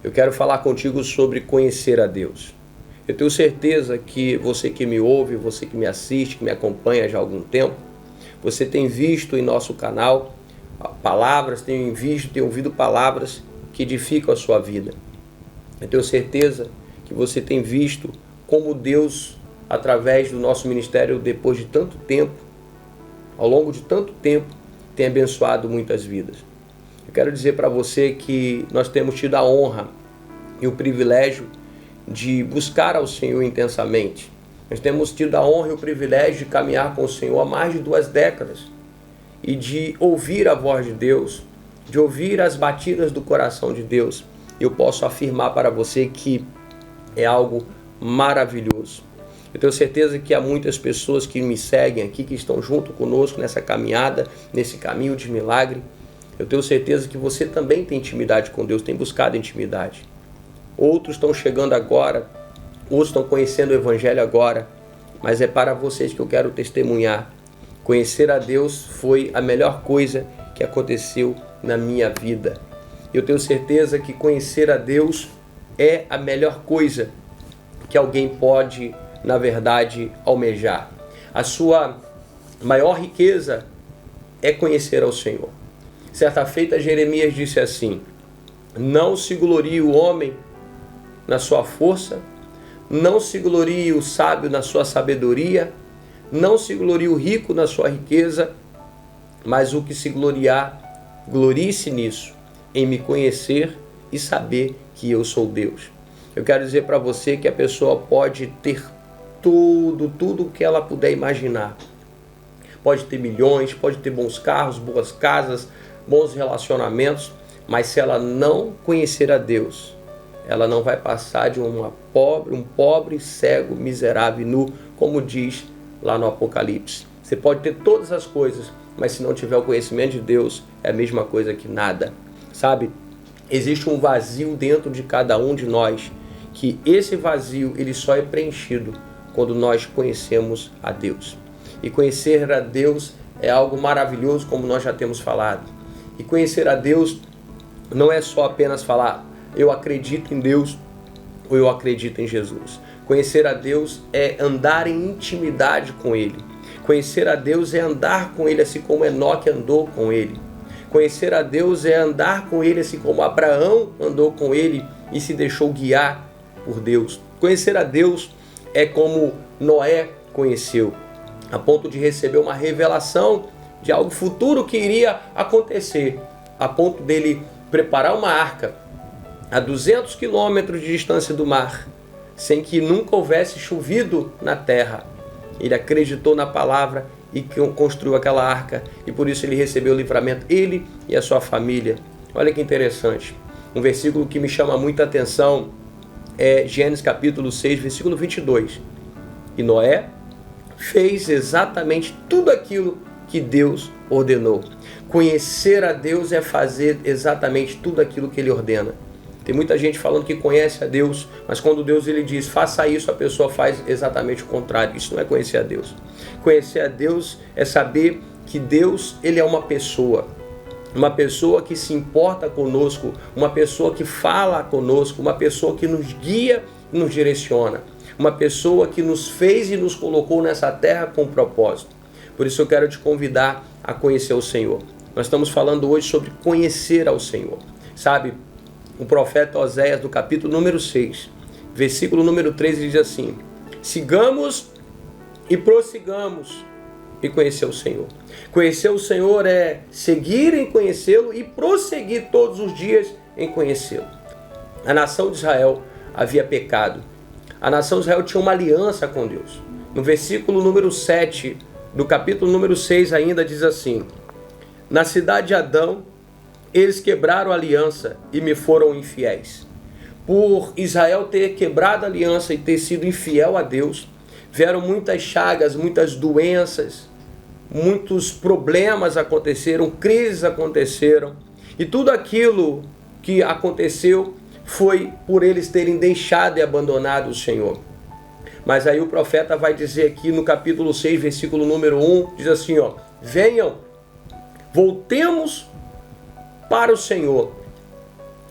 Eu quero falar contigo sobre conhecer a Deus. Eu tenho certeza que você que me ouve, você que me assiste, que me acompanha já há algum tempo, você tem visto em nosso canal palavras, tem ouvido palavras que edificam a sua vida. Eu tenho certeza que você tem visto como Deus, através do nosso ministério, depois de tanto tempo, ao longo de tanto tempo, tem abençoado muitas vidas. Eu quero dizer para você que nós temos tido a honra e o privilégio de buscar ao Senhor intensamente. Nós temos tido a honra e o privilégio de caminhar com o Senhor há mais de 2 décadas e de ouvir a voz de Deus, de ouvir as batidas do coração de Deus. Eu posso afirmar para você que é algo maravilhoso. Eu tenho certeza que há muitas pessoas que me seguem aqui, que estão junto conosco nessa caminhada, nesse caminho de milagre. Eu tenho certeza que você também tem intimidade com Deus, tem buscado intimidade. Outros estão chegando agora, outros estão conhecendo o Evangelho agora, mas é para vocês que eu quero testemunhar. Conhecer a Deus foi a melhor coisa que aconteceu na minha vida. Eu tenho certeza que conhecer a Deus é a melhor coisa que alguém pode, na verdade, almejar. A sua maior riqueza é conhecer ao Senhor. Certa feita, Jeremias disse assim: não se glorie o homem na sua força, não se glorie o sábio na sua sabedoria, não se glorie o rico na sua riqueza, mas o que se gloriar, glorie-se nisso, em me conhecer e saber que eu sou Deus. Eu quero dizer para você que a pessoa pode ter tudo o que ela puder imaginar. Pode ter milhões, pode ter bons carros, boas casas, bons relacionamentos, mas se ela não conhecer a Deus, ela não vai passar de um pobre, cego, miserável e nu, como diz lá no Apocalipse. Você pode ter todas as coisas, mas se não tiver o conhecimento de Deus, é a mesma coisa que nada. Sabe? Existe um vazio dentro de cada um de nós, que esse vazio ele só é preenchido quando nós conhecemos a Deus. E conhecer a Deus é algo maravilhoso, como nós já temos falado. E conhecer a Deus não é só apenas falar, eu acredito em Deus ou eu acredito em Jesus. Conhecer a Deus é andar em intimidade com Ele. Conhecer a Deus é andar com Ele assim como Enoque andou com Ele. Conhecer a Deus é andar com Ele assim como Abraão andou com Ele e se deixou guiar por Deus. Conhecer a Deus é como Noé conheceu, a ponto de receber uma revelação de algo futuro que iria acontecer, a ponto dele preparar uma arca a 200 quilômetros de distância do mar, sem que nunca houvesse chovido na terra. Ele acreditou na palavra e construiu aquela arca, e por isso ele recebeu o livramento, ele e a sua família. Olha que interessante. Um versículo que me chama muita atenção é Gênesis capítulo 6, versículo 22. E Noé fez exatamente tudo aquilo que Deus ordenou. Conhecer a Deus é fazer exatamente tudo aquilo que Ele ordena. Tem muita gente falando que conhece a Deus, mas quando Deus ele diz, faça isso, a pessoa faz exatamente o contrário. Isso não é conhecer a Deus. Conhecer a Deus é saber que Deus ele é uma pessoa que se importa conosco, uma pessoa que fala conosco, uma pessoa que nos guia e nos direciona, uma pessoa que nos fez e nos colocou nessa terra com um propósito. Por isso eu quero te convidar a conhecer o Senhor. Nós estamos falando hoje sobre conhecer ao Senhor. Sabe, o profeta Oséias, do capítulo número 6, versículo número 13, diz assim: sigamos e prossigamos e conhecer o Senhor. Conhecer o Senhor é seguir em conhecê-lo e prosseguir todos os dias em conhecê-lo. A nação de Israel havia pecado. A nação de Israel tinha uma aliança com Deus. No versículo número 7, do capítulo número 6 ainda diz assim: na cidade de Adão, eles quebraram a aliança e me foram infiéis. Por Israel ter quebrado a aliança e ter sido infiel a Deus, vieram muitas chagas, muitas doenças, muitos problemas aconteceram, crises aconteceram. E tudo aquilo que aconteceu foi por eles terem deixado e abandonado o Senhor. Mas aí o profeta vai dizer aqui no capítulo 6, versículo número 1, diz assim, venham, voltemos para o Senhor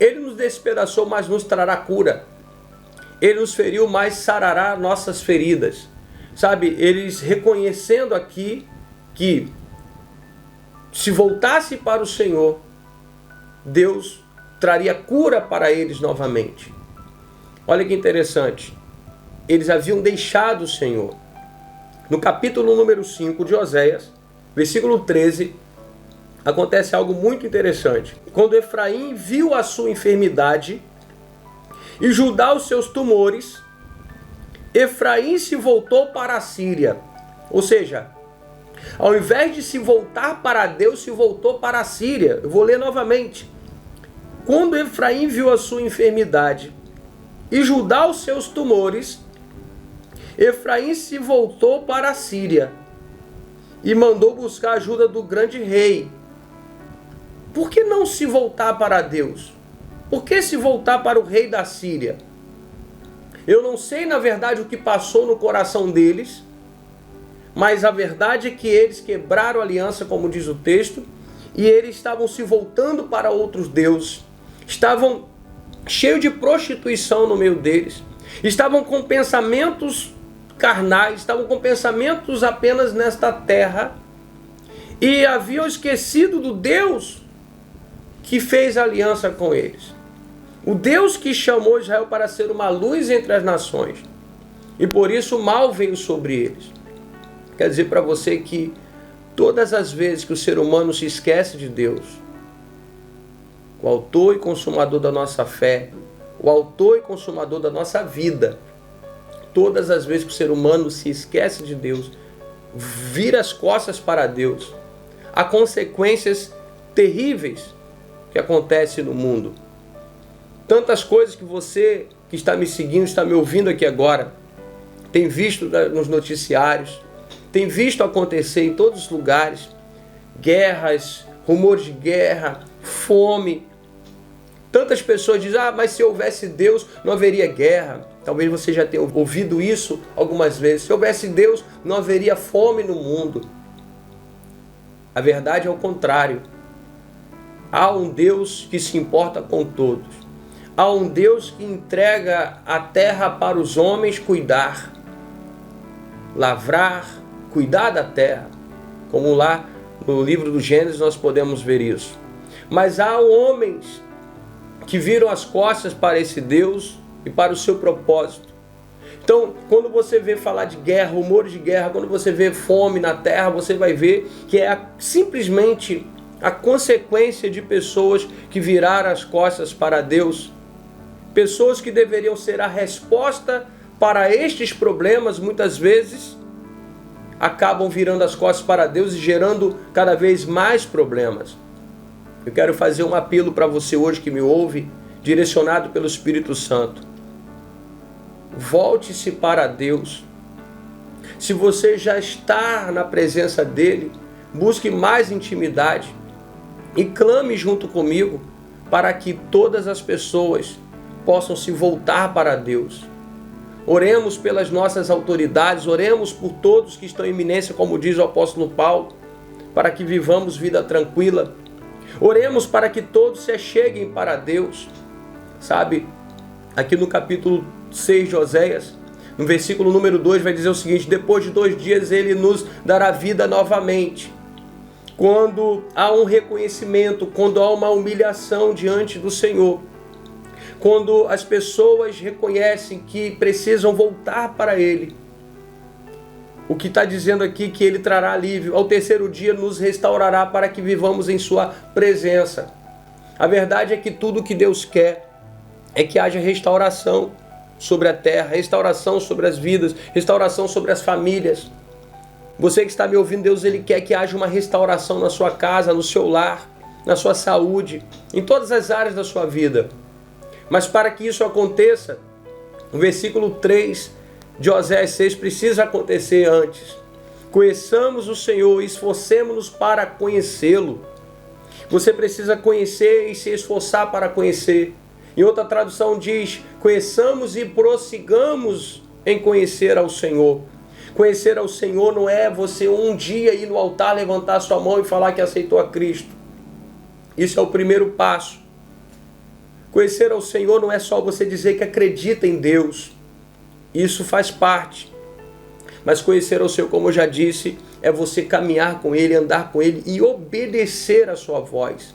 Ele nos despedaçou, mas nos trará cura. Ele nos feriu, mas sarará nossas feridas. Sabe, eles reconhecendo aqui que se voltasse para o Senhor, Deus traria cura para eles novamente. Olha que interessante. Eles haviam deixado o Senhor. No capítulo número 5 de Oséias, versículo 13, acontece algo muito interessante. Quando Efraim viu a sua enfermidade e Judá os seus tumores, Efraim se voltou para a Síria. Ou seja, ao invés de se voltar para Deus, se voltou para a Síria. Eu vou ler novamente. Quando Efraim viu a sua enfermidade e Judá os seus tumores, Efraim se voltou para a Síria e mandou buscar a ajuda do grande rei. Por que não se voltar para Deus? Por que se voltar para o rei da Síria? Eu não sei, na verdade, o que passou no coração deles, mas a verdade é que eles quebraram a aliança, como diz o texto, e eles estavam se voltando para outros deuses, estavam cheios de prostituição no meio deles, estavam com pensamentos carnais, estavam com pensamentos apenas nesta terra, e haviam esquecido do Deus que fez aliança com eles. O Deus que chamou Israel para ser uma luz entre as nações. E por isso o mal veio sobre eles. Quer dizer para você que todas as vezes que o ser humano se esquece de Deus, o autor e consumador da nossa fé, o autor e consumador da nossa vida, todas as vezes que o ser humano se esquece de Deus, vira as costas para Deus, há consequências terríveis que acontecem no mundo. Tantas coisas que você que está me seguindo, está me ouvindo aqui agora, tem visto nos noticiários, tem visto acontecer em todos os lugares, guerras, rumores de guerra, fome. Tantas pessoas dizem, mas se houvesse Deus não haveria guerra. Talvez você já tenha ouvido isso algumas vezes. Se houvesse Deus não haveria fome no mundo. A verdade é o contrário. Há um Deus que se importa com todos. Há um Deus que entrega a terra para os homens cuidar, lavrar, cuidar da terra. Como lá no livro do Gênesis nós podemos ver isso. Mas há homens que viram as costas para esse Deus e para o seu propósito. Então, quando você vê falar de guerra, rumores de guerra, quando você vê fome na terra, você vai ver que é simplesmente a consequência de pessoas que viraram as costas para Deus. Pessoas que deveriam ser a resposta para estes problemas, muitas vezes, acabam virando as costas para Deus e gerando cada vez mais problemas. Eu quero fazer um apelo para você hoje que me ouve, direcionado pelo Espírito Santo. Volte-se para Deus. Se você já está na presença dEle, busque mais intimidade e clame junto comigo para que todas as pessoas possam se voltar para Deus. Oremos pelas nossas autoridades, oremos por todos que estão em iminência, como diz o apóstolo Paulo, para que vivamos vida tranquila. Oremos para que todos se acheguem para Deus. Sabe, aqui no capítulo 6 de Oséias, no versículo número 2, vai dizer o seguinte: depois de 2 dias ele nos dará vida novamente. Quando há um reconhecimento, quando há uma humilhação diante do Senhor, quando as pessoas reconhecem que precisam voltar para Ele, o que está dizendo aqui que Ele trará alívio, ao terceiro dia nos restaurará para que vivamos em Sua presença. A verdade é que tudo que Deus quer é que haja restauração sobre a terra, restauração sobre as vidas, restauração sobre as famílias. Você que está me ouvindo, Deus Ele quer que haja uma restauração na sua casa, no seu lar, na sua saúde, em todas as áreas da sua vida. Mas para que isso aconteça, o versículo 3 de Oséias 6 precisa acontecer antes. Conheçamos o Senhor e esforcemos-nos para conhecê-lo. Você precisa conhecer e se esforçar para conhecer. Em outra tradução diz, conheçamos e prossigamos em conhecer ao Senhor. Conhecer ao Senhor não é você um dia ir no altar, levantar sua mão e falar que aceitou a Cristo. Isso é o primeiro passo. Conhecer ao Senhor não é só você dizer que acredita em Deus. Isso faz parte. Mas conhecer ao Senhor, como eu já disse, é você caminhar com Ele, andar com Ele e obedecer a sua voz.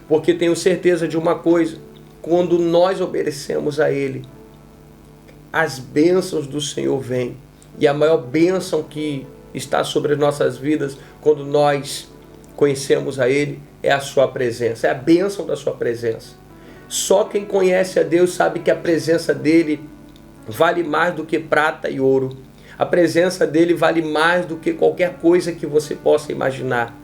Porque tenho certeza de uma coisa, quando nós obedecemos a Ele, as bênçãos do Senhor vêm. E a maior bênção que está sobre as nossas vidas, quando nós conhecemos a Ele, é a sua presença, é a bênção da sua presença. Só quem conhece a Deus sabe que a presença dEle vale mais do que prata e ouro. A presença dEle vale mais do que qualquer coisa que você possa imaginar.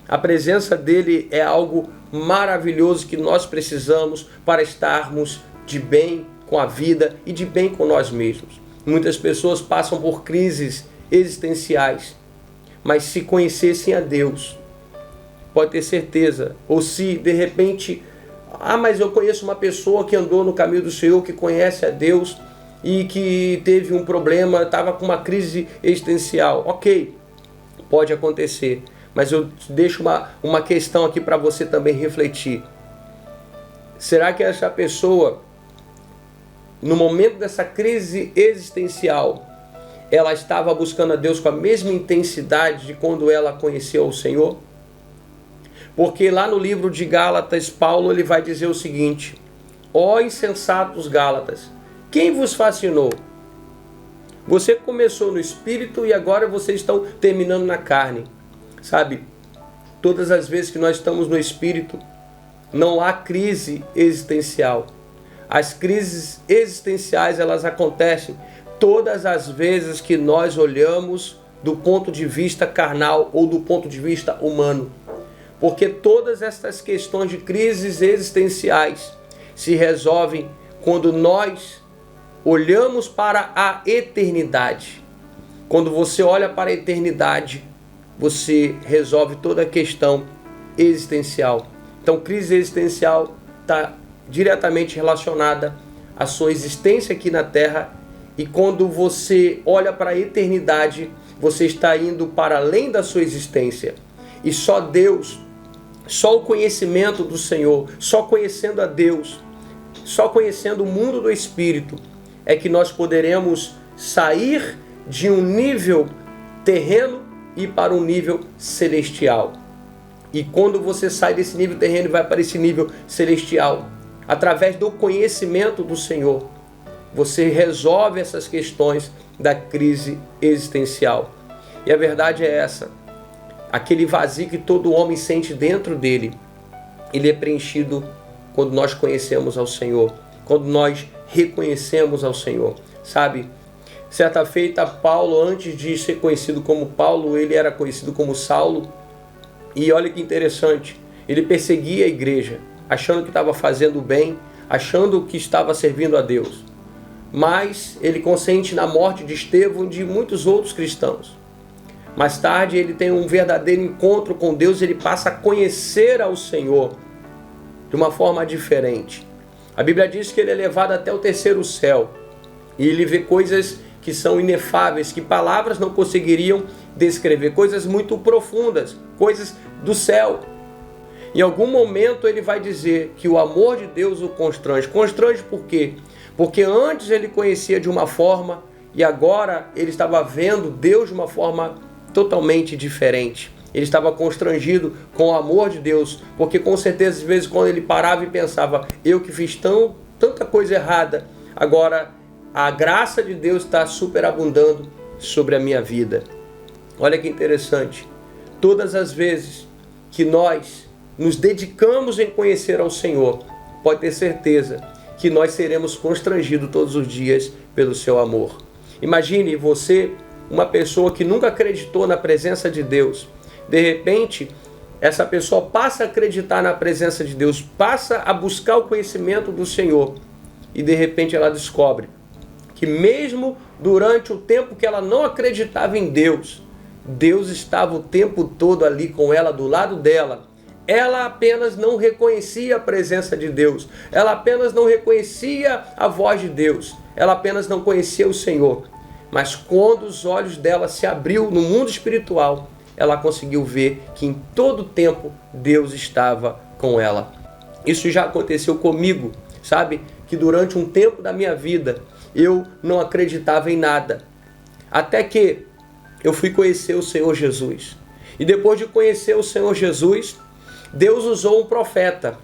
A presença dEle é algo maravilhoso que nós precisamos para estarmos de bem com a vida e de bem com nós mesmos. Muitas pessoas passam por crises existenciais, mas se conhecessem a Deus, pode ter certeza, ou se de repente, mas eu conheço uma pessoa que andou no caminho do Senhor, que conhece a Deus e que teve um problema, estava com uma crise existencial. Ok, pode acontecer, mas eu deixo uma questão aqui para você também refletir. Será que essa pessoa, no momento dessa crise existencial, ela estava buscando a Deus com a mesma intensidade de quando ela conheceu o Senhor? Porque lá no livro de Gálatas, Paulo ele vai dizer o seguinte: ó insensatos Gálatas, quem vos fascinou? Você começou no Espírito e agora vocês estão terminando na carne. Sabe, todas as vezes que nós estamos no Espírito, não há crise existencial. As crises existenciais, elas acontecem todas as vezes que nós olhamos do ponto de vista carnal ou do ponto de vista humano. Porque todas essas questões de crises existenciais se resolvem quando nós olhamos para a eternidade. Quando você olha para a eternidade, você resolve toda a questão existencial. Então, crise existencial está diretamente relacionada à sua existência aqui na Terra, e quando você olha para a eternidade, você está indo para além da sua existência. E só Deus, só o conhecimento do Senhor, só conhecendo a Deus, só conhecendo o mundo do Espírito, é que nós poderemos sair de um nível terreno e para um nível celestial. E quando você sai desse nível terreno e vai para esse nível celestial, através do conhecimento do Senhor, você resolve essas questões da crise existencial. E a verdade é essa: aquele vazio que todo homem sente dentro dele, ele é preenchido quando nós conhecemos ao Senhor, quando nós reconhecemos ao Senhor. Sabe, certa feita, Paulo, antes de ser conhecido como Paulo, ele era conhecido como Saulo. E olha que interessante, ele perseguia a igreja, achando que estava fazendo bem, achando que estava servindo a Deus. Mas ele consente na morte de Estevão e de muitos outros cristãos. Mais tarde ele tem um verdadeiro encontro com Deus, ele passa a conhecer ao Senhor de uma forma diferente. A Bíblia diz que ele é levado até o terceiro céu e ele vê coisas que são inefáveis, que palavras não conseguiriam descrever, coisas muito profundas, coisas do céu. Em algum momento ele vai dizer que o amor de Deus o constrange. Constrange por quê? Porque antes ele conhecia de uma forma e agora ele estava vendo Deus de uma forma totalmente diferente. Ele estava constrangido com o amor de Deus, porque com certeza, às vezes, quando ele parava e pensava, eu que fiz tanta coisa errada, agora a graça de Deus está superabundando sobre a minha vida. Olha que interessante. Todas as vezes que nós nos dedicamos em conhecer ao Senhor, pode ter certeza que nós seremos constrangidos todos os dias pelo seu amor. Imagine você, uma pessoa que nunca acreditou na presença de Deus. De repente, essa pessoa passa a acreditar na presença de Deus, passa a buscar o conhecimento do Senhor. E de repente ela descobre que mesmo durante o tempo que ela não acreditava em Deus, Deus estava o tempo todo ali com ela, do lado dela. Ela apenas não reconhecia a presença de Deus. Ela apenas não reconhecia a voz de Deus. Ela apenas não conhecia o Senhor. Mas quando os olhos dela se abriu no mundo espiritual, ela conseguiu ver que em todo tempo Deus estava com ela. Isso já aconteceu comigo. sabe, que durante um tempo da minha vida eu não acreditava em nada. Até que eu fui conhecer o Senhor Jesus. E depois de conhecer o Senhor Jesus, Deus usou um profeta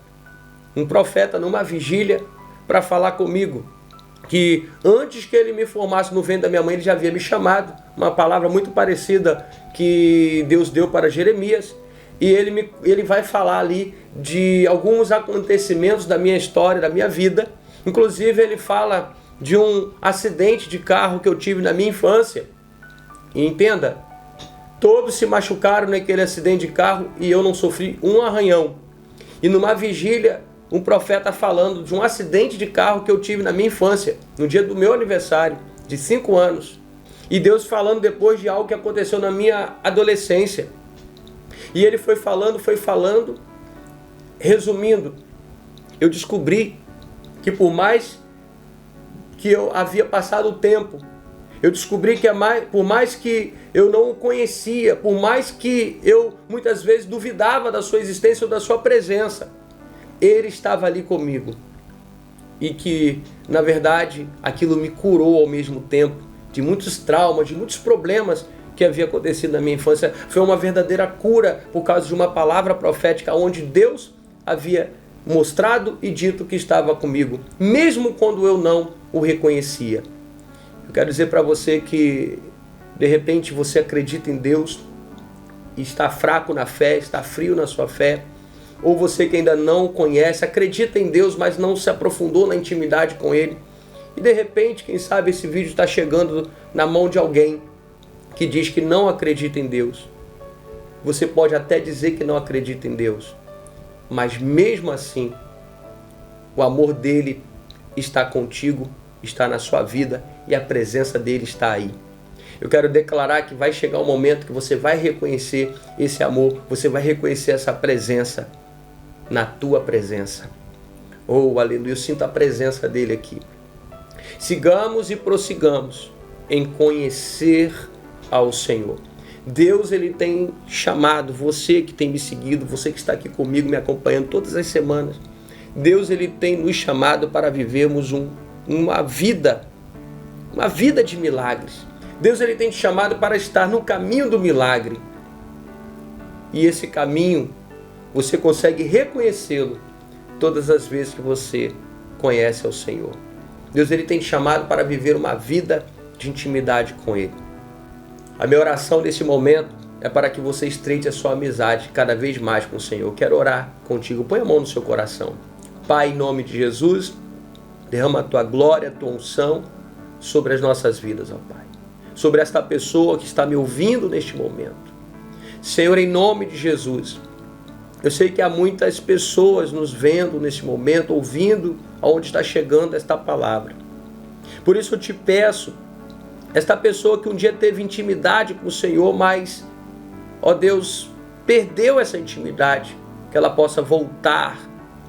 numa vigília para falar comigo. Que antes que ele me formasse no ventre da minha mãe, ele já havia me chamado. Uma palavra muito parecida que Deus deu para Jeremias. E ele vai falar ali de alguns acontecimentos da minha história, da minha vida. Inclusive ele fala de um acidente de carro que eu tive na minha infância. E entenda, todos se machucaram naquele acidente de carro e eu não sofri um arranhão. E numa vigília, um profeta falando de um acidente de carro que eu tive na minha infância, no dia do meu aniversário, de 5 anos. E Deus falando depois de algo que aconteceu na minha adolescência. E ele foi falando, resumindo, eu descobri que por mais que eu havia passado o tempo, eu descobri que por mais que eu não o conhecia, por mais que eu muitas vezes duvidava da sua existência ou da sua presença, ele estava ali comigo. E que, na verdade, aquilo me curou ao mesmo tempo de muitos traumas, de muitos problemas que havia acontecido na minha infância. Foi uma verdadeira cura por causa de uma palavra profética onde Deus havia mostrado e dito que estava comigo, mesmo quando eu não o reconhecia. Eu quero dizer para você que, de repente, você acredita em Deus e está fraco na fé, está frio na sua fé, ou você que ainda não o conhece, acredita em Deus, mas não se aprofundou na intimidade com Ele. E de repente, quem sabe esse vídeo está chegando na mão de alguém que diz que não acredita em Deus. Você pode até dizer que não acredita em Deus, mas mesmo assim, o amor dele está contigo, está na sua vida e a presença dele está aí. Eu quero declarar que vai chegar um momento que você vai reconhecer esse amor, você vai reconhecer essa presença na tua presença. Oh, aleluia, eu sinto a presença dele aqui. Sigamos e prossigamos em conhecer ao Senhor. Deus, ele tem chamado você que tem me seguido, você que está aqui comigo, me acompanhando todas as semanas. Deus, ele tem nos chamado para vivermos uma vida de milagres. Deus, ele tem te chamado para estar no caminho do milagre. E esse caminho, você consegue reconhecê-lo todas as vezes que você conhece ao Senhor. Deus, ele tem te chamado para viver uma vida de intimidade com Ele. A minha oração nesse momento é para que você estreite a sua amizade cada vez mais com o Senhor. Eu quero orar contigo. Põe a mão no seu coração. Pai, em nome de Jesus, derrama a tua glória, a tua unção sobre as nossas vidas, ó Pai. Sobre esta pessoa que está me ouvindo neste momento. Senhor, em nome de Jesus, eu sei que há muitas pessoas nos vendo nesse momento, ouvindo aonde está chegando esta palavra. Por isso eu te peço, esta pessoa que um dia teve intimidade com o Senhor, mas, ó Deus, perdeu essa intimidade, que ela possa voltar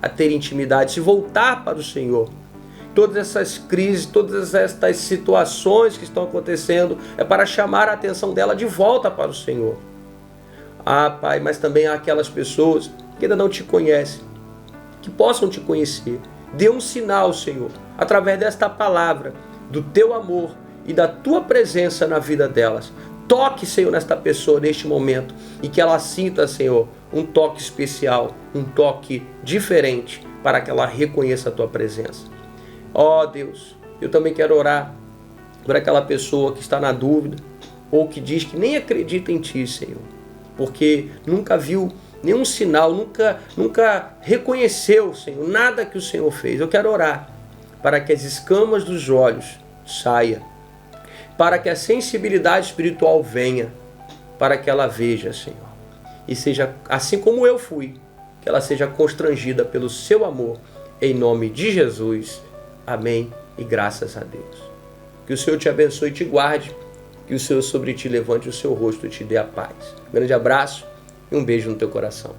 a ter intimidade, se voltar para o Senhor. Todas essas crises, todas estas situações que estão acontecendo, é para chamar a atenção dela de volta para o Senhor. Ah, Pai, mas também há aquelas pessoas que ainda não te conhecem, que possam te conhecer. Dê um sinal, Senhor, através desta palavra, do teu amor e da tua presença na vida delas. Toque, Senhor, nesta pessoa neste momento e que ela sinta, Senhor, um toque especial, um toque diferente para que ela reconheça a tua presença. Ó Deus, eu também quero orar por aquela pessoa que está na dúvida ou que diz que nem acredita em Ti, Senhor, porque nunca viu nenhum sinal, nunca reconheceu, Senhor, nada que o Senhor fez. Eu quero orar para que as escamas dos olhos saiam, para que a sensibilidade espiritual venha, para que ela veja, Senhor, e seja, assim como eu fui, que ela seja constrangida pelo seu amor, em nome de Jesus. Amém e graças a Deus. Que o Senhor te abençoe e te guarde, que o Senhor sobre ti levante o seu rosto e te dê a paz. Um grande abraço e um beijo no teu coração.